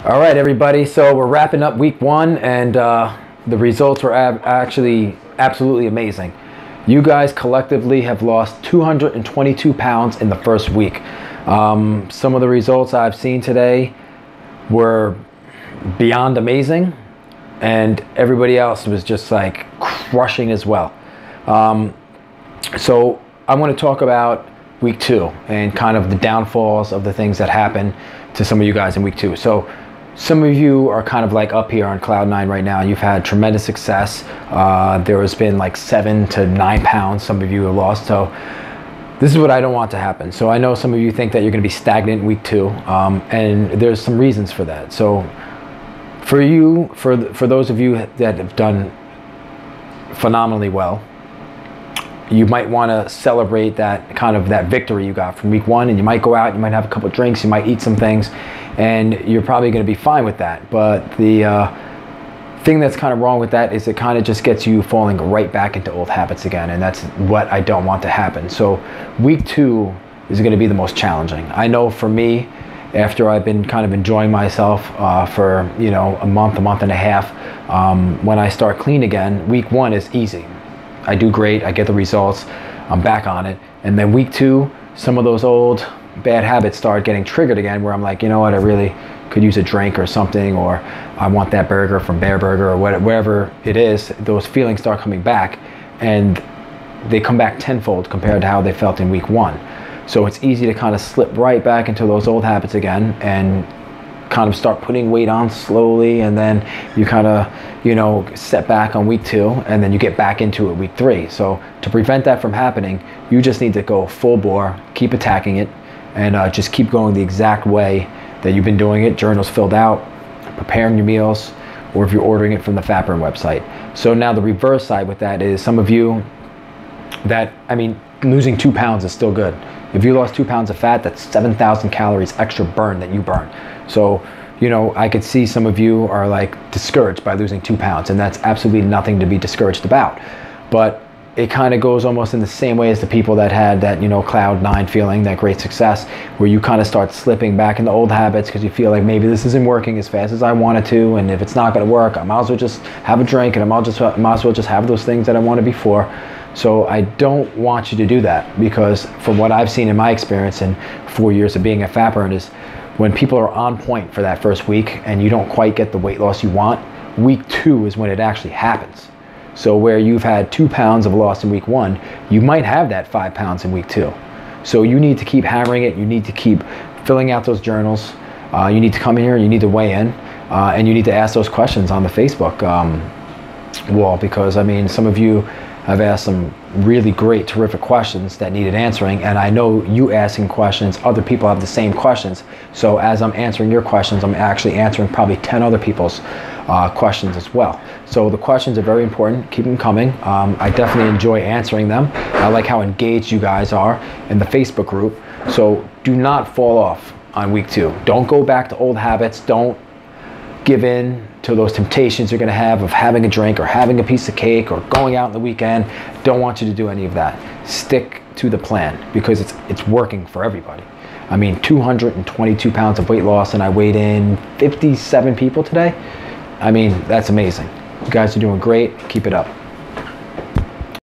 All right, everybody. So we're wrapping up week one, and the results were actually absolutely amazing. You guys collectively have lost 222 pounds in the first week. Some of the results I've seen today were beyond amazing, and everybody else was just like crushing as well. So I want to talk about week two and kind of the downfalls of the things that happened to some of you guys in week two. So some of you are kind of like up here on cloud nine right now. You've had tremendous success. There has been like 7 to 9 pounds some of you have lost. So this is what I don't want to happen. So I know some of you think that you're going to be stagnant in week two, and there's some reasons for that. So for you, for those of you that have done phenomenally well, you might want to celebrate that kind of that victory you got from week one, and you might go out, you might have a couple of drinks, you might eat some things, and you're probably going to be fine with that. But the thing that's kind of wrong with that is it kind of just gets you falling right back into old habits again, and that's what I don't want to happen. So week two is going to be the most challenging. I know for me, after I've been kind of enjoying myself for a month and a half, when I start clean again, week one is easy. I do great, I get the results, I'm back on it. And then week two, some of those old bad habits start getting triggered again, where I'm like, you know what, I really could use a drink or something, or I want that burger from Bear Burger, or whatever it is. Those feelings start coming back, and they come back tenfold compared to how they felt in week one. So it's easy to kind of slip right back into those old habits again and kind of start putting weight on slowly, and then you kind of set back on week two, and then you get back into it week three. So to prevent that from happening, you just need to go full bore, keep attacking it, and just keep going the exact way that you've been doing it. Journals filled out, preparing your meals, or if you're ordering it from the Fat Burn website. So now the reverse side with that is some of you that, losing 2 pounds is still good. If you lost 2 pounds of fat, that's 7,000 calories extra burn that you burn. So, I could see some of you are like discouraged by losing 2 pounds, and that's absolutely nothing to be discouraged about. But it kind of goes almost in the same way as the people that had that, cloud nine feeling, that great success, where you kind of start slipping back into old habits because you feel like maybe this isn't working as fast as I wanted to, and if it's not going to work, I might as well just have a drink, and I might as well just have those things that I wanted before. So I don't want you to do that, because from what I've seen in my experience in 4 years of being a Fat Burn is when people are on point for that first week and you don't quite get the weight loss you want, week two is when it actually happens. So where you've had 2 pounds of loss in week one, you might have that 5 pounds in week two. So you need to keep hammering it. You need to keep filling out those journals. You need to come in here, you need to weigh in, and you need to ask those questions on the Facebook wall, because some of you have asked some really great, terrific questions that needed answering, and I know you asking questions, other people have the same questions. So as I'm answering your questions, I'm actually answering probably 10 other people's questions as well. So the questions are very important. Keep them coming. I definitely enjoy answering them. I like how engaged you guys are in the Facebook group. So do not fall off on week two. Don't go back to old habits. Don't give in to those temptations you're going to have of having a drink or having a piece of cake or going out on the weekend. Don't want you to do any of that. Stick to the plan, because it's working for everybody. 222 pounds of weight loss, and I weighed in 57 people today. That's amazing. You guys are doing great. Keep it up.